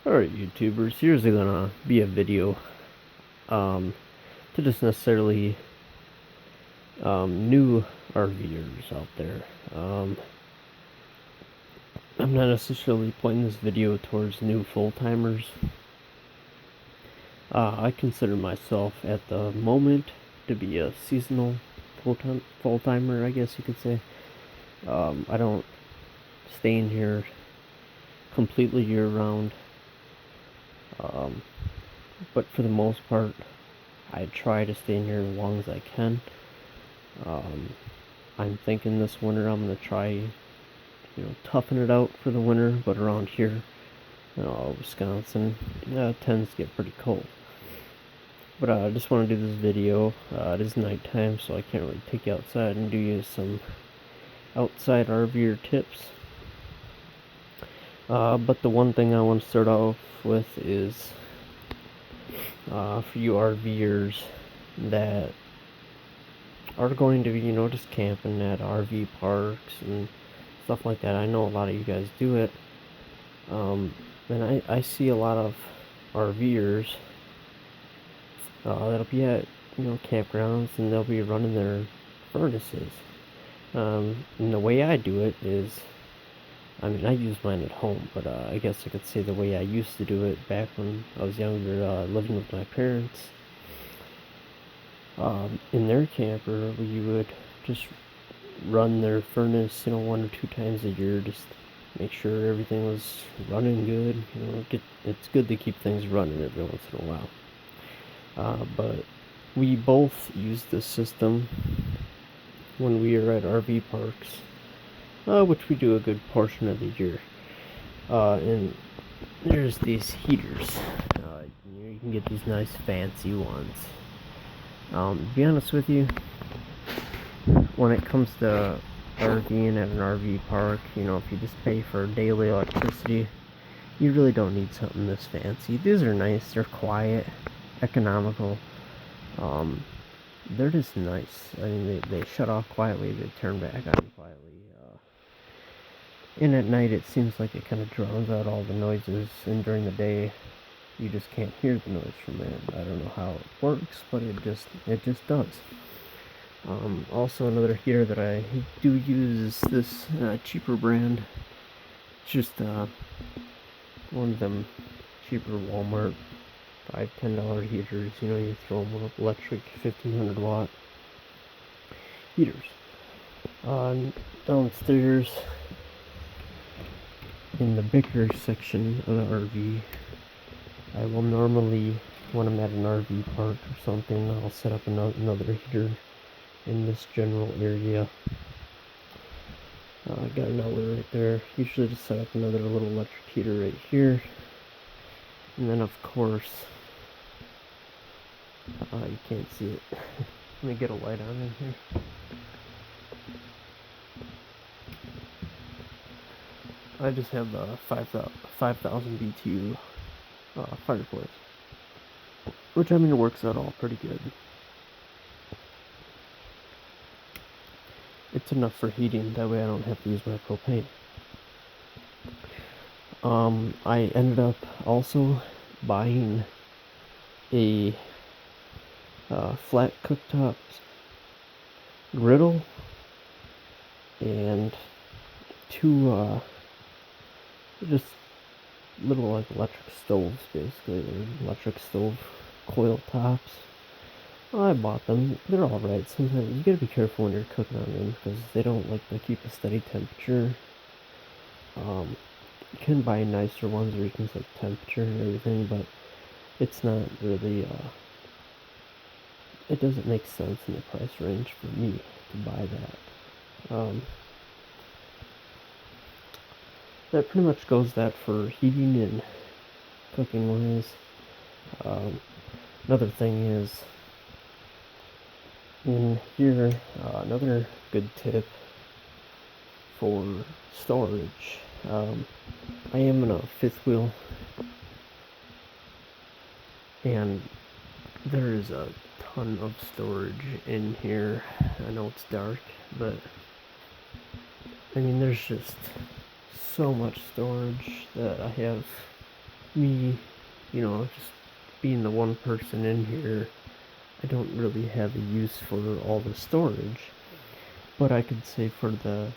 Alright, YouTubers, here's gonna be a video to just necessarily new RVers out there. I'm not necessarily pointing this video towards new full-timers. I consider myself at the moment to be a seasonal full-timer, I guess you could say. I don't stay in here completely year-round. But for the most part, I try to stay in here as long as I can. I'm thinking this winter I'm gonna try, toughen it out for the winter. But around here, Wisconsin, it tends to get pretty cold. But I just want to do this video. It is nighttime, so I can't really take you outside and do you some outside RVer tips. But the one thing I want to start off with is for you RVers that are going to be, just camping at RV parks and stuff like that. I know a lot of you guys do it. And I see a lot of RVers that'll be at, campgrounds, and they'll be running their furnaces. And the way I do it is, I use mine at home, but I guess I could say the way I used to do it back when I was younger, living with my parents. In their camper, we would just run their furnace, 1 or 2 times a year, just make sure everything was running good. It's good to keep things running every once in a while. But we both used this system when we were at RV parks, which we do a good portion of the year. And there's these heaters. You can get these nice fancy ones. To be honest with you, when it comes to RVing at an RV park, if you just pay for daily electricity, you really don't need something this fancy. These are nice, they're quiet, economical. They're just nice. They shut off quietly, they turn back on quietly. And at night, it seems like it kind of drowns out all the noises, and during the day, you just can't hear the noise from it. I don't know how it works, but it just does. Also, another heater that I do use is this cheaper brand. It's just one of them cheaper Walmart $5-10 heaters. You throw them up, electric 1500-watt heaters. Downstairs in the bigger section of the RV, I will normally, when I'm at an RV park or something, I'll set up another heater in this general area. I got an outlet right there. Usually just set up another little electric heater right here. And then, of course, you can't see it. Let me get a light on in here. I just have the 5000 BTU fireplace, which it works out all pretty good. It's enough for heating, that way I don't have to use my propane. I ended up also buying a flat cooktop griddle and two just little electric stoves, basically. They're electric stove coil tops. I bought them. They're alright. Sometimes you gotta be careful when you're cooking on them because they don't like to keep a steady temperature. You can buy nicer ones where you can set temperature and everything, but it's not really it doesn't make sense in the price range for me to buy that. That pretty much goes that for heating and cooking wise. Another thing is in here, another good tip for storage. I am in a fifth wheel, and there is a ton of storage in here. I know it's dark, but there's just so much storage that I have me, just being the one person in here, I don't really have a use for all the storage. But I could say for the,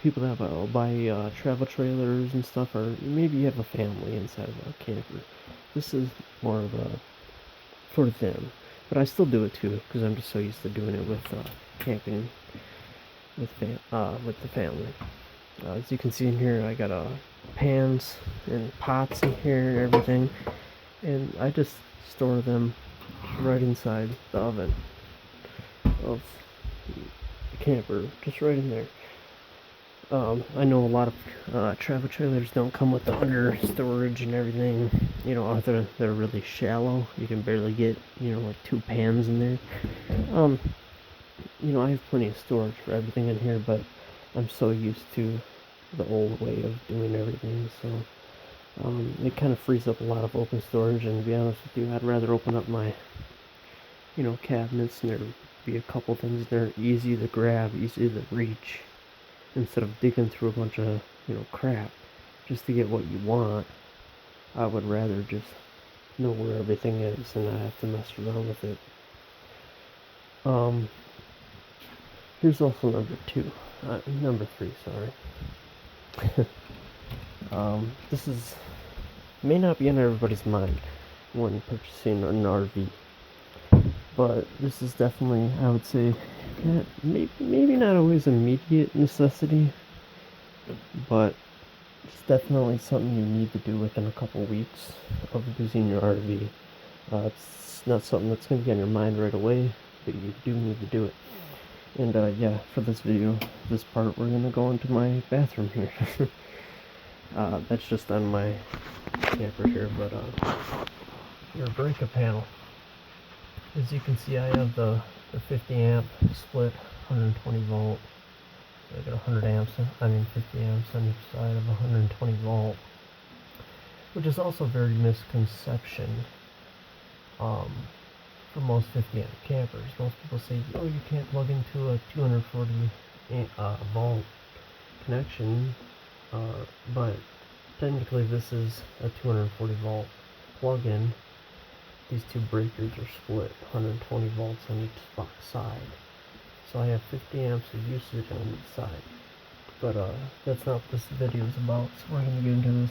people that buy travel trailers and stuff, or maybe you have a family inside of a camper. This is more of a for them. But I still do it too, because I'm just so used to doing it with camping with the family. As you can see in here, I got pans and pots in here and everything, and I just store them right inside the oven of the camper, just right in there. I know a lot of travel trailers don't come with the under storage and everything. They're really shallow. You can barely get like 2 pans in there. I have plenty of storage for everything in here, but I'm so used to the old way of doing everything, so it kind of frees up a lot of open storage. And to be honest with you, I'd rather open up my cabinets and there be a couple things that are easy to grab, easy to reach, instead of digging through a bunch of crap just to get what you want. I would rather just know where everything is and not have to mess around with it. Here's also number 3, sorry. This may not be on everybody's mind when purchasing an RV, but this is definitely, I would say, maybe not always immediate necessity, but it's definitely something you need to do within a couple weeks of using your RV. It's not something that's going to get on your mind right away, but you do need to do it. And yeah, for this video, this part, we're going to go into my bathroom here. That's just on my camper here, but your breaker panel. As you can see, I have the 50 amp split 120 volt. So I got 50 amps on each side of 120 volt, which is also very misconception for most 50 amp campers. Most people say, oh, you can't plug into a 240 volt connection, but technically this is a 240 volt plug-in. These two breakers are split 120 volts on each side, so I have 50 amps of usage on each side. But that's not what this video is about, so we're going to get into this.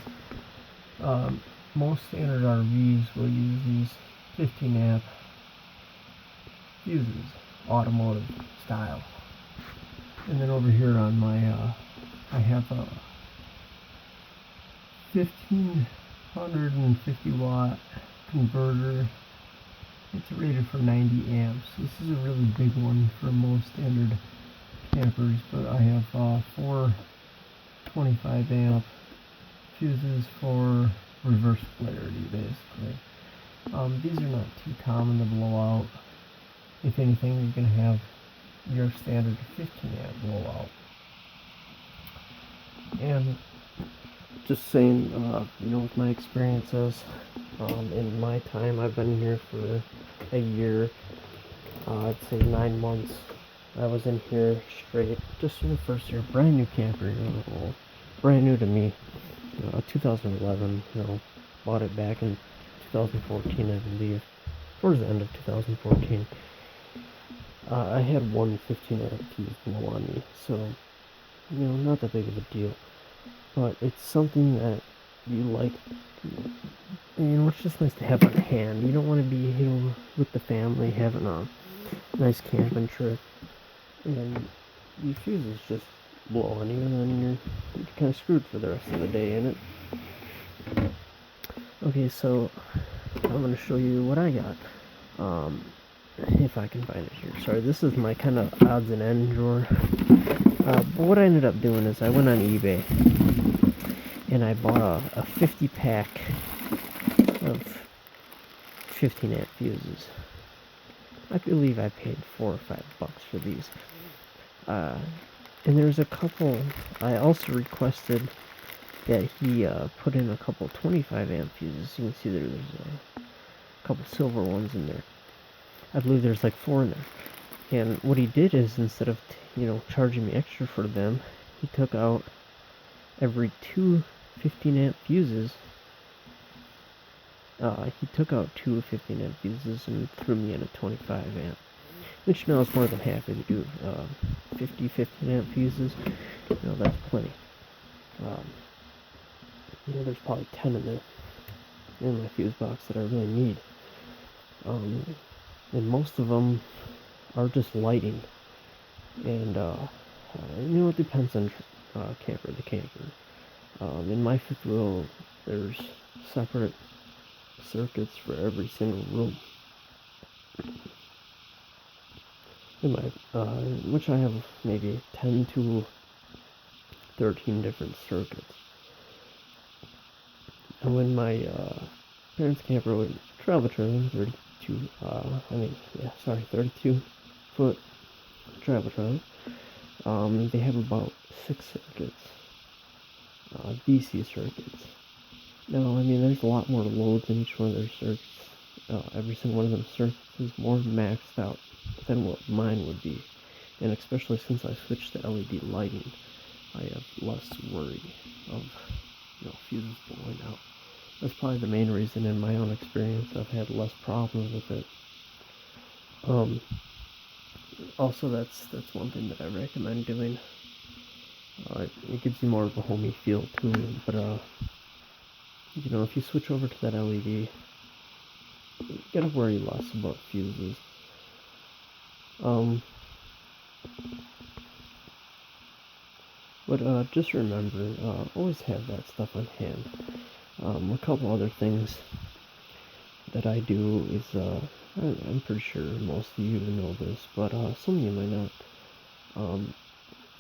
Most standard RVs will use these 15 amp fuses, automotive style. And then over here on my I have a 1550 watt converter. It's rated for 90 amps. This is a really big one for most standard campers, but I have 4 25 amp fuses for reverse polarity, basically. These are not too common to blow out. If anything, you're going to have your standard 15 amp blowout. And just saying, with my experiences, in my time, I've been here for a year, I'd say 9 months. I was in here straight, just for the first year, brand new camper, brand new to me, 2011, bought it back in 2014, I believe, towards the end of 2014. I had one 15 amp fuse blow on me, so, not that big of a deal. But it's something that you like, it's just nice to have on hand. You don't want to be, with the family having a nice camping trip, and your fuses just blow on you, and then you're kind of screwed for the rest of the day, ain't it? Okay, so I'm going to show you what I got. If I can find it here. Sorry, this is my kind of odds and ends drawer. But what I ended up doing is I went on eBay and I bought a 50 pack of 15 amp fuses. I believe I paid $4 or $5 for these. And there's a couple. I also requested that he put in a couple 25 amp fuses. You can see there's a couple silver ones in there. I believe there's like 4 in there. And what he did is, instead of charging me extra for them, he took out every 2 15 amp fuses. He took out 2 15 amp fuses and threw me in a 25 amp. Which, you know, is more than happy to do. 50 15 amp fuses, you know, that's plenty. You know, there's probably 10 in there in my fuse box that I really need. And most of them are just lighting. And, you know, it depends on camper to camper. In my fifth wheel, there's separate circuits for every single room. In my, which I have maybe 10 to 13 different circuits. And when my parents' camper with travel trailer, 32 foot travel trailer, they have about 6 circuits, DC circuits. Now, I mean, there's a lot more loads in each one of their circuits. Every single one of them circuits is more maxed out than what mine would be. And especially since I switched to LED lighting, I have less worry of, you know, fuses blowing out. That's probably the main reason in my own experience I've had less problems with it. Also, that's one thing that I recommend doing. It gives you more of a homey feel too, but you know, if you switch over to that LED, you gotta worry less about fuses. But just remember, always have that stuff on hand. A couple other things that I do is, I'm pretty sure most of you know this, but some of you might not.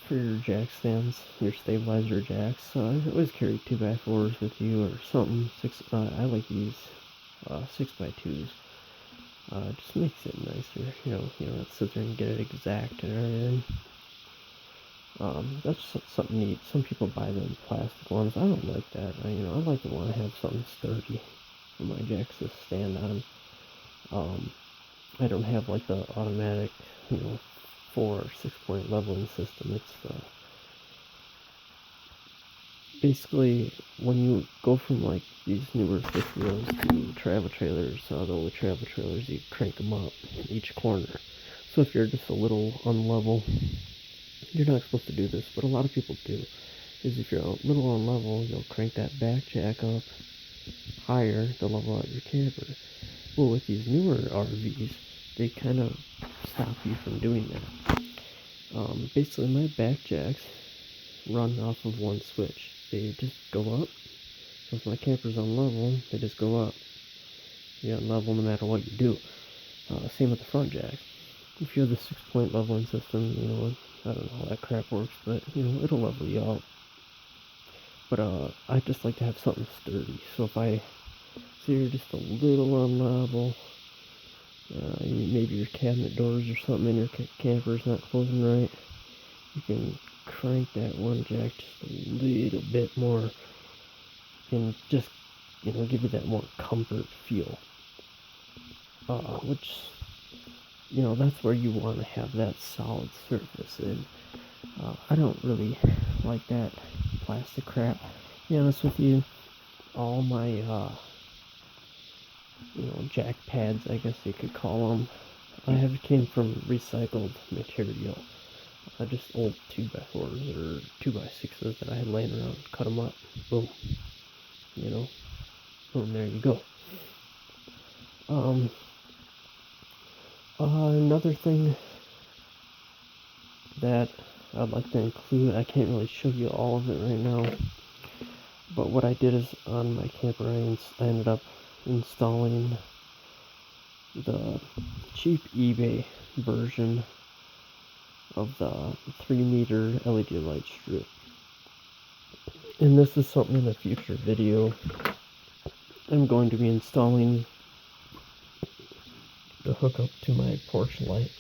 For your jack stands, your stabilizer jacks, always carry 2x4s with you or something. I like these 6x2s. Just makes it nicer, you know. You don't have to sit there and get it exact and everything. That's something neat. Some people buy them plastic ones. I don't like that. I like to want to have something sturdy for my jacks to stand on. I don't have like the automatic, 4 or 6 point leveling system. It's basically when you go from like these newer fifth wheels to travel trailers, the old travel trailers, you crank them up in each corner. So if you're just a little unlevel, you're not supposed to do this, but a lot of people do. Is if you're a little unlevel, you'll crank that back jack up higher to level out your camper. Well, with these newer RVs, they kind of stop you from doing that. Basically, my back jacks run off of one switch. They just go up. So if my camper's on level, they just go up. You're on level no matter what you do. Same with the front jack. If you have the 6 point leveling system, I don't know how that crap works, but it'll level you out. But I just like to have something sturdy. So if I see you're just a little unlevel, maybe your cabinet doors or something in your camper's not closing right, you can crank that one jack just a little bit more and just give you that more comfort feel, which that's where you want to have that solid surface. And I don't really like that plastic crap, to be honest with you. All my jack pads, I guess you could call them, came from recycled material. Just old 2x4s or 2x6s that I had laying around. Cut them up, boom, boom, there you go. Another thing that I'd like to include, I can't really show you all of it right now, but what I did is on my camper, I ended up installing the cheap eBay version of the 3-meter LED light strip. And this is something in a future video I'm going to be installing to hook up to my porch light,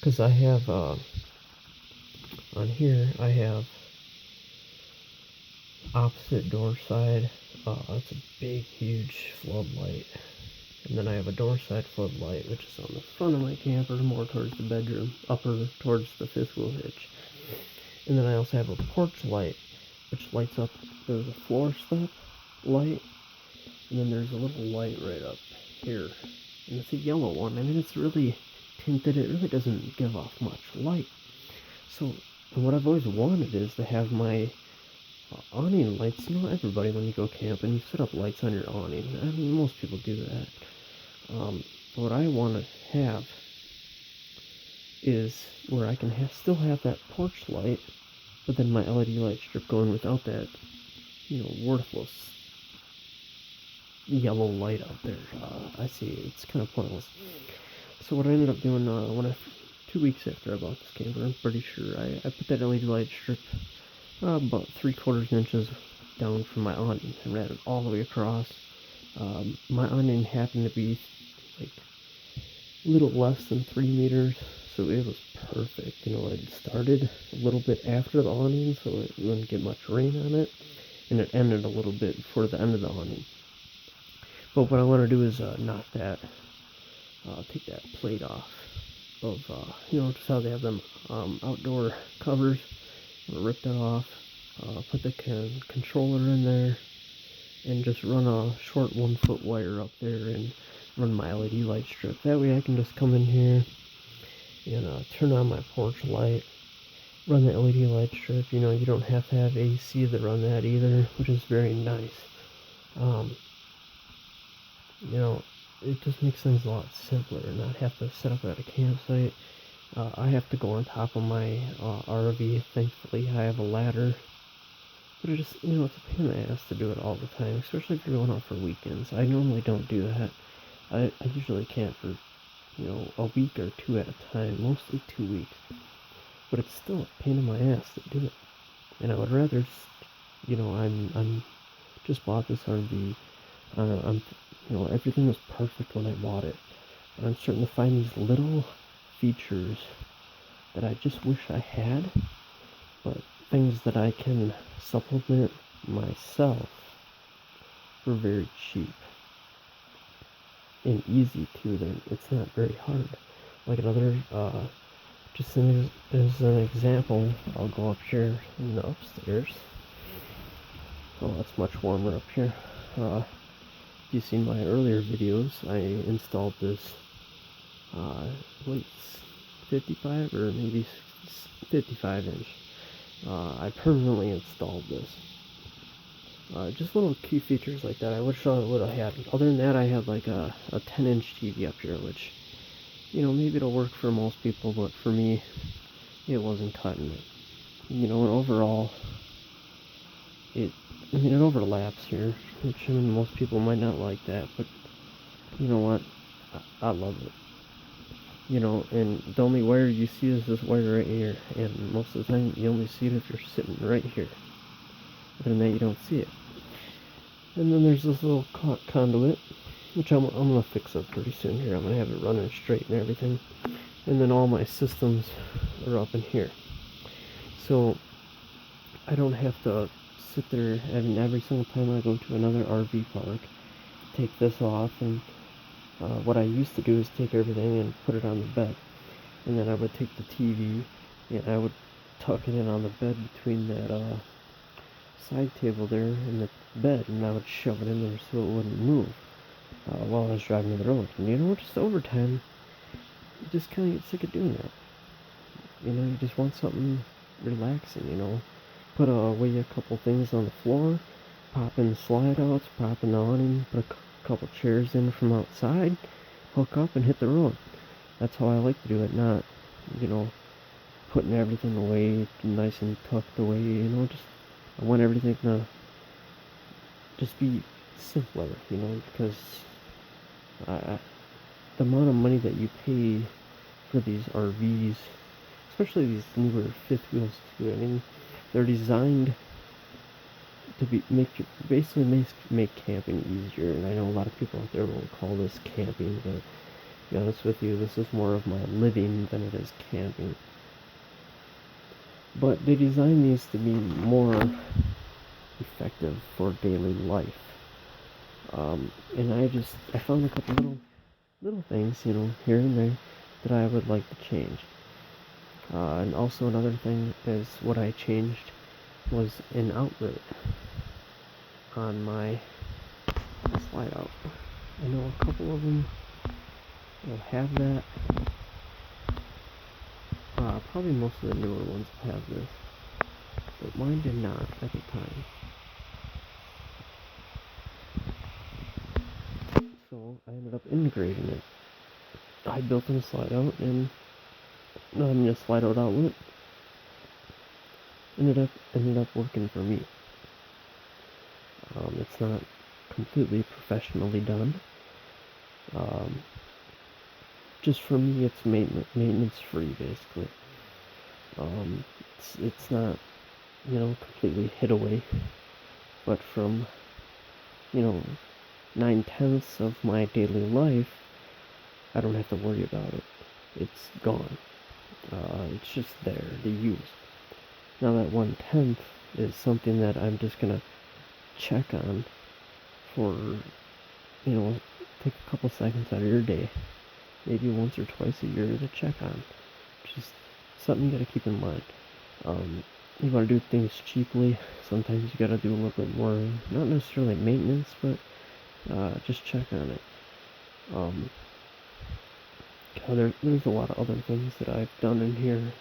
because I have on here I have opposite door side, it's a big huge floodlight, and then I have a door side floodlight which is on the front of my camper, more towards the bedroom, upper towards the fifth wheel hitch. And then I also have a porch light which lights up the floor step light, and then there's a little light right up here, and it's a yellow one. I mean, it's really tinted. It really doesn't give off much light. So, and what I've always wanted is to have my awning lights. You know, everybody, when you go camping, you set up lights on your awning. I mean, most people do that. What I want to have is where I can still have that porch light, but then my LED light strip going without that, worthless yellow light out there. I see it's kind of pointless. So what I ended up doing, 2 weeks after I bought this camper, I'm pretty sure I put that LED light strip about 3/4 inches down from my awning and ran it all the way across. My awning happened to be like a little less than 3 meters, so it was perfect. It started a little bit after the awning, so it wouldn't get much rain on it, and it ended a little bit before the end of the awning. But what I want to do is knock that, take that plate off of, just how they have them outdoor covers. Rip that off, put the controller in there, and just run a short 1-foot wire up there and run my LED light strip. That way I can just come in here and turn on my porch light, run the LED light strip. You don't have to have AC to run that either, which is very nice. It just makes things a lot simpler and not have to set up at a campsite. I have to go on top of my RV. Thankfully, I have a ladder. But it's a pain in the ass to do it all the time, especially if you're going out for weekends. I normally don't do that. I usually camp for, a week or two at a time, mostly 2 weeks. But it's still a pain in my ass to do it. And I would rather just, I'm just bought this RV. Everything was perfect when I bought it. And I'm starting to find these little features that I just wish I had, but things that I can supplement myself for very cheap and easy too. Then it's not very hard. Like another, just as an example, I'll go up here in the upstairs. Oh, it's much warmer up here. If you've seen my earlier videos, I installed this, wait, 55 or maybe 55 inch. I permanently installed this. Just little key features like that I wish I would have had. Other than that, I have like a 10-inch TV up here, which, maybe it'll work for most people, but for me, it wasn't cutting it. And overall, it overlaps here, which, most people might not like that, but you know what? I love it. And the only wire you see is this wire right here, and most of the time you only see it if you're sitting right here. Other than that, you don't see it. And then there's this little conduit, which I'm gonna fix up pretty soon here. I'm gonna have it running straight and everything. And then all my systems are up in here, so I don't have to sit there and every single time I go to another RV park, take this off. And what I used to do is take everything and put it on the bed, and then I would take the TV and I would tuck it in on the bed between that side table there and the bed, and I would shove it in there so it wouldn't move while I was driving the road. And just over time, you just kind of get sick of doing that. You just want something relaxing. Put away a couple things on the floor, pop in the slide outs, pop in the awning, put a couple chairs in from outside, hook up and hit the road. That's how I like to do it, not, putting everything away nice and tucked away. I want everything to just be simpler, because the amount of money that you pay for these RVs, especially these newer fifth wheels too, they're designed to make camping easier. And I know a lot of people out there will call this camping, but to be honest with you, this is more of my living than it is camping. But they design these to be more effective for daily life. And I found a couple little things, here and there that I would like to change. And also another thing is what I changed was an outlet on my slide out. I know a couple of them will have that. Probably most of the newer ones have this, but mine did not at the time. So I ended up integrating it. I built in a slide out and a slide out outlet. Ended up working for me. It's not completely professionally done. Just for me, it's maintenance free basically. It's not, completely hid away, but from, 9/10 of my daily life, I don't have to worry about it. It's gone. It's just there to use. Now that 1/10 is something that I'm just gonna check on for, take a couple seconds out of your day, maybe once or twice a year to check on. Just something you gotta keep in mind. You wanna do things cheaply. Sometimes you gotta do a little bit more, not necessarily maintenance, but just check on it. There's a lot of other things that I've done in here.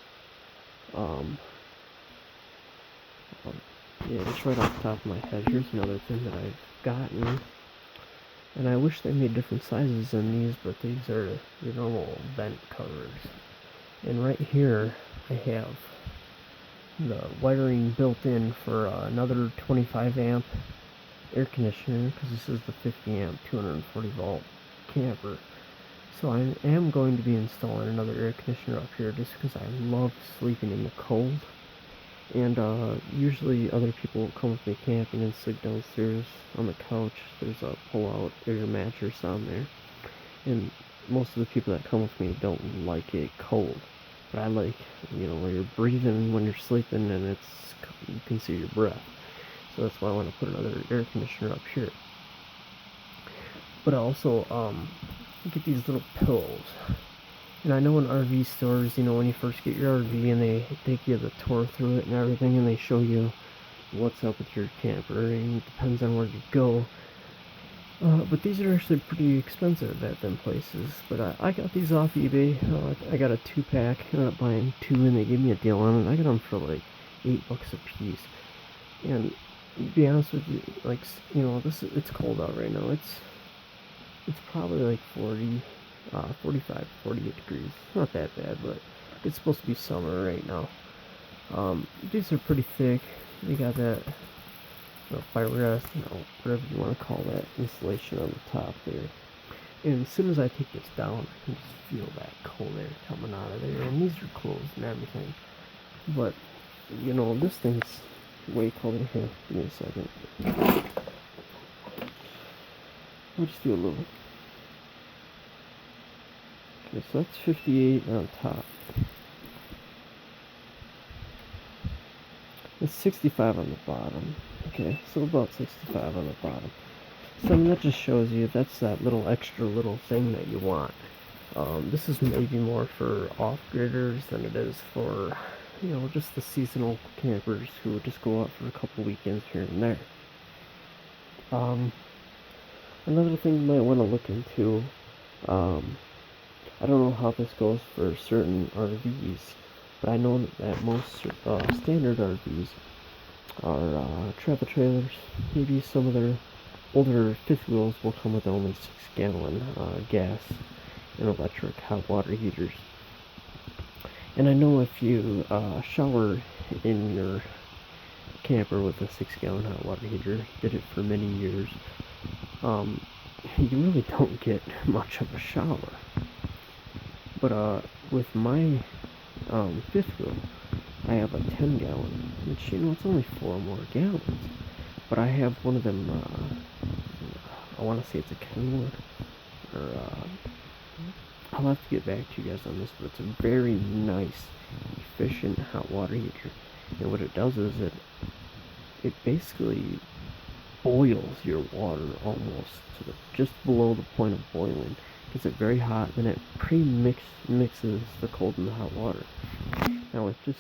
Yeah, just right off the top of my head, here's another thing that I've gotten. And I wish they made different sizes than these, but these are your normal vent covers. And right here, I have the wiring built in for another 25 amp air conditioner, because this is the 50 amp 240 volt camper. So I am going to be installing another air conditioner up here just because I love sleeping in the cold. And usually other people will come with me camping and sleep downstairs on the couch. There's a pull-out air mattress on there. And most of the people that come with me don't like it cold. But I like, where you're breathing when you're sleeping and you can see your breath. So that's why I want to put another air conditioner up here. But also, get these little pillows. And I know in RV stores, when you first get your RV and they take you the tour through it and everything, and they show you what's up with your camper, and it depends on where you go. But these are actually pretty expensive at them places. But I got these off eBay. I got a 2-pack. I ended up buying 2, and they gave me a deal on it. I got them for like $8 a piece. And to be honest with you, like, it's cold out right now. It's probably like 45, 48 degrees. Not that bad, but it's supposed to be summer right now. These are pretty thick. They got that fiberglass, whatever you want to call that, insulation on the top there. And as soon as I take this down, I can just feel that cold air coming out of there. And these are closed and everything. But, this thing's way colder. Here, give me a second. I'll just do a little. Okay, so that's 58 on top. It's 65 on the bottom. Okay, so about 65 on the bottom. So that just shows you that's that little extra little thing that you want. This is maybe more for off-gridders than it is for, just the seasonal campers who just go out for a couple weekends here and there. Another thing you might want to look into, I don't know how this goes for certain RVs, but I know that most standard RVs are travel trailers. Maybe some of their older fifth wheels will come with only 6-gallon gas and electric hot water heaters. And I know if you shower in your camper with a 6-gallon hot water heater, did it for many years, you really don't get much of a shower. But with my fifth wheel, I have a 10-gallon, which, it's only 4 more gallons. But I have one of them, I want to say it's a Kenwood, or, I'll have to get back to you guys on this, but it's a very nice, efficient hot water heater. And what it does is it basically boils your water almost to just below the point of boiling. Gets it very hot, and it mixes the cold and the hot water. Now with just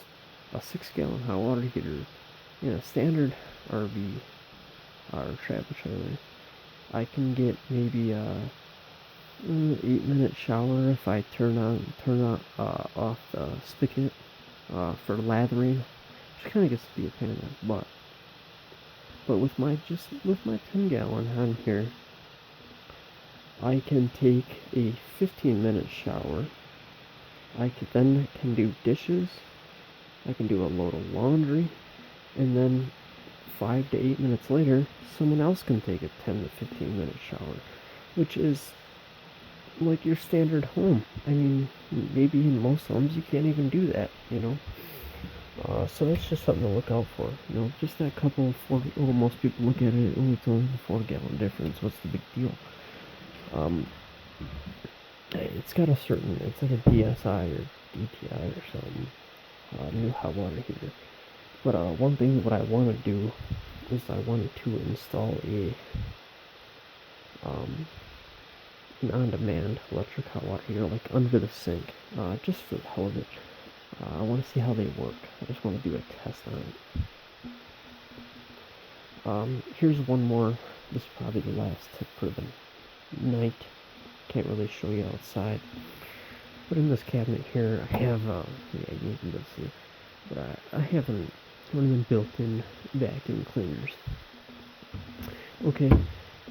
a 6-gallon hot water heater, in a standard RV or travel trailer, I can get maybe a 8-minute shower if I turn off the spigot for lathering, which kind of gets to be a pain in the butt. But with my 10-gallon on here, I can take a 15-minute shower. I can do dishes. I can do a load of laundry, and then 5 to 8 minutes later, someone else can take a 10 to 15-minute shower, which is like your standard home. I mean, maybe in most homes you can't even do that, you know. So that's just something to look out for. You know, just that couple of most people look at it, oh, it's only a 4-gallon difference. What's the big deal? It's got it's like a DSI or DTI or something, new hot water heater. But one thing what I want to do is I wanted to install an on-demand electric hot water heater, like under the sink, just for the hell of it. I want to see how they work. I just want to do a test on it. Here's one more. This is probably the last tip for the night. Can't really show you outside. But in this cabinet here, I have, yeah, you can see, but I have one of them built-in vacuum cleaners. Okay,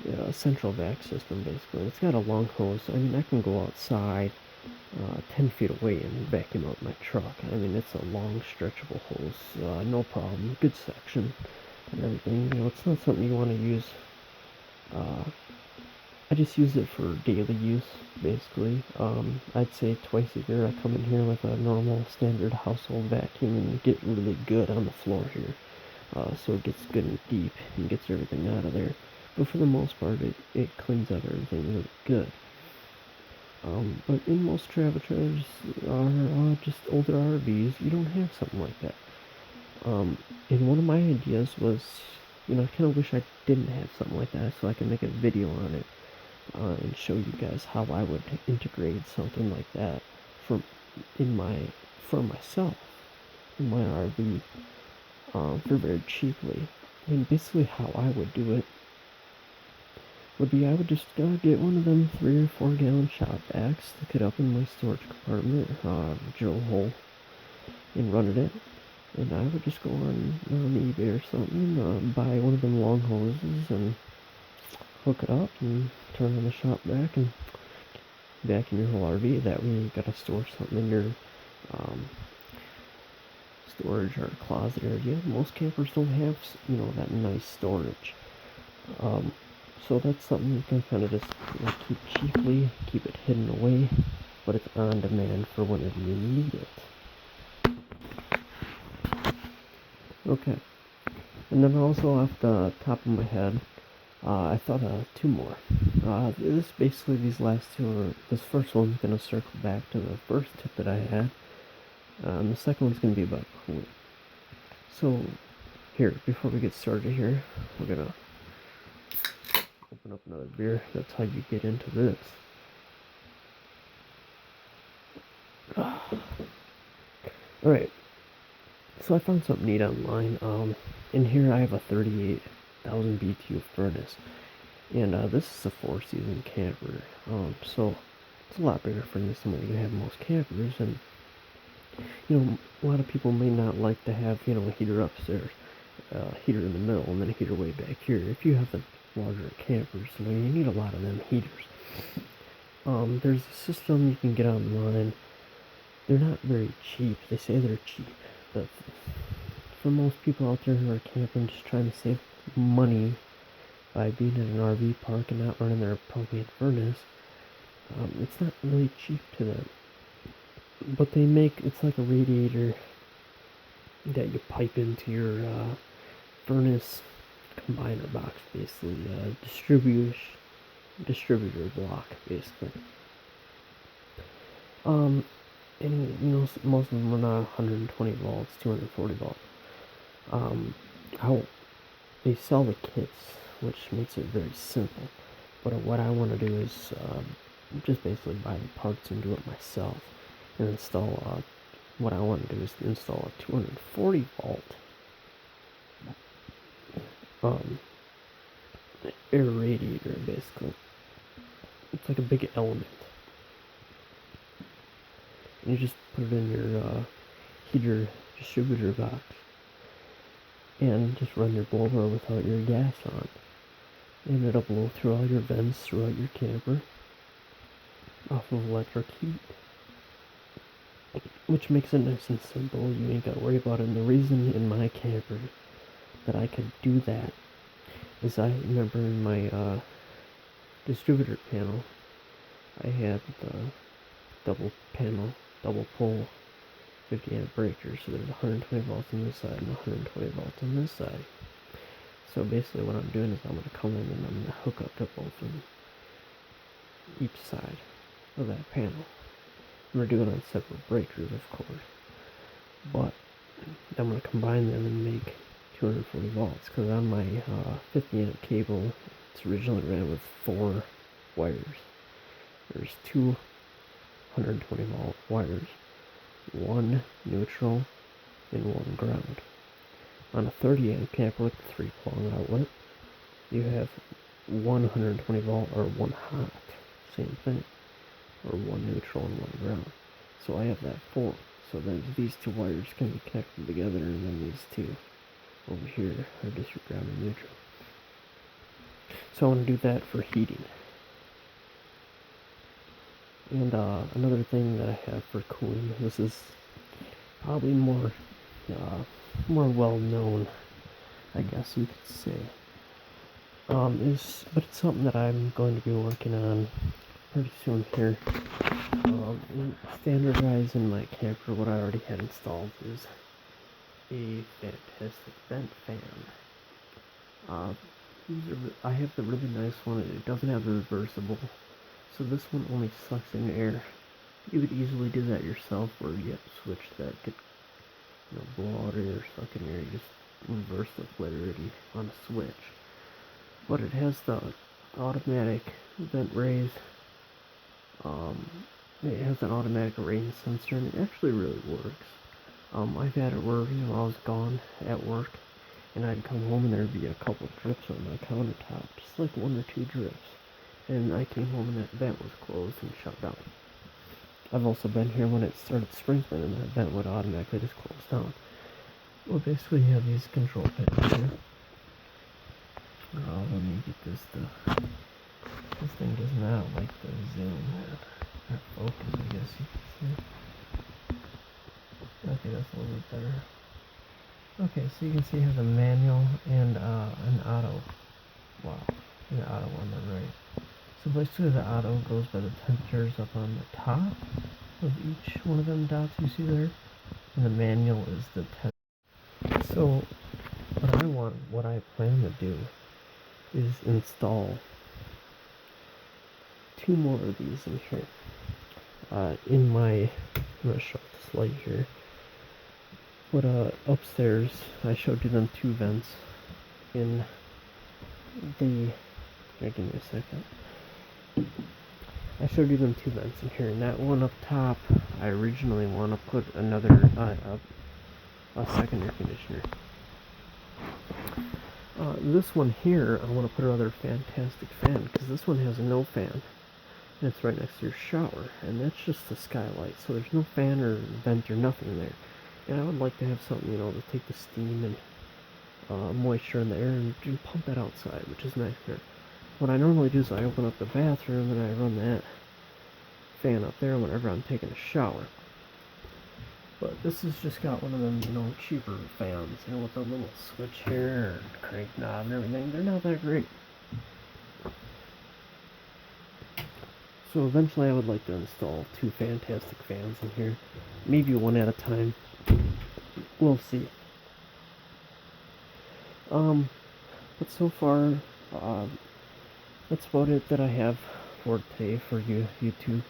yeah, a central vac system, basically. It's got a long hose. I mean, I can go outside 10 feet away and vacuum out my truck. I mean, it's a long, stretchable hose, no problem, good section and everything. You know, it's not something you want to use. I just use it for daily use, basically. I'd say twice a year I come in here with a normal, standard household vacuum and get really good on the floor here. So it gets good and deep and gets everything out of there. But for the most part, it cleans up everything really good. But in most travel trailers or just older RVs, you don't have something like that. And one of my ideas was, you know, I kind of wish I didn't have something like that so I can make a video on it and show you guys how I would integrate something like that for myself in my RV for very cheaply. And basically how I would do it would be I would just get one of them 3 or 4-gallon shop vacs, stick it up in my storage compartment, drill a hole, and run it in. And I would just go on eBay or something, buy one of them long hoses and hook it up and turn on the shop vac and vacuum your whole RV. That way you gotta store something in your storage or closet area. Most campers don't have, you know, that nice storage. So that's something you can kind of just, you know, keep cheaply, keep it hidden away, but it's on demand for whenever you need it. Okay. And then also off the top of my head, I thought of 2 more. This first one's going to circle back to the first tip that I had. And the second one's going to be about cooling. So, here, before we get started here, we're going to open up another beer. That's how you get into this. Alright, so I found something neat online. In here I have a 38,000 BTU furnace. And this is a 4-season camper. So it's a lot bigger furnace than what you have in most campers. And, you know, a lot of people may not like to have, you know, a heater upstairs, heater in the middle, and then a heater way back here. If you have the larger campers, you know, you need a lot of them heaters. There's a system you can get online. They're not very cheap. They say they're cheap, but for most people out there who are camping, just trying to save money by being in an RV park and not running their propane furnace, it's not really cheap to them. But it's like a radiator that you pipe into your furnace combiner box, basically, distributor block, basically. And you know, most of them are not 120 volts, 240 volts. How they sell the kits, which makes it very simple. But what I want to do is just basically buy the parts and do it myself, and install. What I want to do is install a 240 volt um, air radiator, basically. It's like a big element. And you just put it in your heater distributor box and just run your blower without your gas on. And it'll blow through all your vents throughout your camper off of electric heat, which makes it nice and simple. You ain't gotta worry about it. And the reason in my camper that I could do that is I remember in my distributor panel I had the double pole 50 amp breaker, so there's 120 volts on this side and 120 volts on this side. So basically what I'm doing is I'm going to come in and I'm going to hook up to both of each side of that panel. And we're doing it on separate breakers, of course, but I'm going to combine them and make 240 volts, because on my 50 amp cable it's originally ran with 4 wires. There's 2 120 volt wires, 1 neutral and 1 ground. On a 30 amp camper with a 3-prong outlet, you have 120 volt or 1 hot, same thing, or 1 neutral and 1 ground. So I have that 4. So then these 2 wires can be connected together, and then these 2 over here are just your ground and neutral. So I want to do that for heating. And another thing that I have for cooling, this is probably more well known, I guess you could say, but it's something that I'm going to be working on pretty soon here. Standardized in my camper, what I already had installed is a fantastic vent fan. I have the really nice one. It doesn't have the reversible, so this one only sucks in air. You could easily do that yourself, or you have a switch that could, blow out air or suck in air. You just reverse the polarity on a switch. But it has the automatic vent raise. It has an automatic rain sensor, and it actually really works. I've had it where, I was gone at work, and I'd come home and there'd be a couple drips on my countertop, just like 1 or 2 drips. And I came home and that vent was closed and shut down. I've also been here when it started sprinkling and that vent would automatically just close down. Well, basically you have these control panels here. Let me get this this thing does not like the zoom or focus, I guess you could say. Okay, that's a little bit better. Okay, so you can see here the manual and an auto. Wow, an auto on the right. So basically the auto goes by the temperatures up on the top of each one of them dots you see there, and the manual is the temp. So what I plan to do is install 2 more of these in here. I'm gonna show this light here. But upstairs, I showed you them 2 vents in the. Give me a second. I showed you them 2 vents in here, and that one up top, I originally want to put another a second air conditioner. This one here, I want to put another fantastic fan, because this one has no fan, and it's right next to your shower, and that's just the skylight, so there's no fan or vent or nothing there. And I would like to have something, to take the steam and moisture in the air and pump that outside, which is nice here. What I normally do is I open up the bathroom and I run that fan up there whenever I'm taking a shower. But this has just got one of them, cheaper fans, with a little switch here and crank knob and everything. They're not that great. So eventually I would like to install 2 fantastic fans in here. Maybe one at a time. We'll see. But so far, that's about it that I have for today for you, YouTube.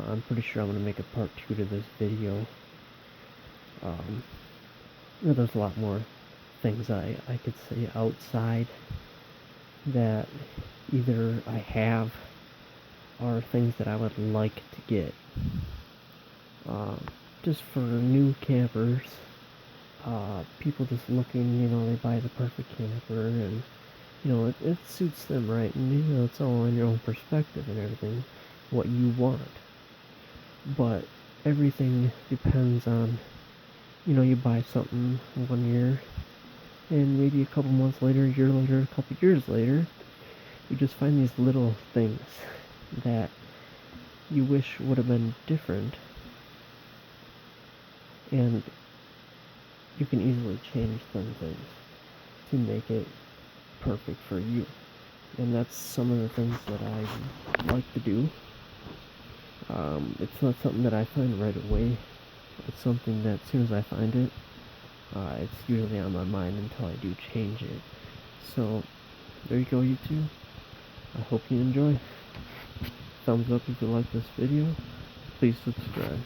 I'm pretty sure I'm going to make a part 2 to this video. There's a lot more things I could say outside that either I have or things that I would like to get. Just for new campers, people just looking, they buy the perfect camper, and it suits them, right? And it's all in your own perspective and everything, what you want. But everything depends on, you buy something one year, and maybe a couple months later, a year later, a couple years later, you just find these little things that you wish would have been different, and you can easily change them things to make it perfect for you. And that's some of the things that I like to do. It's not something that I find right away. It's something that as soon as I find it, it's usually on my mind until I do change it. So, there you go, YouTube. I hope you enjoy. Thumbs up if you like this video. Please subscribe.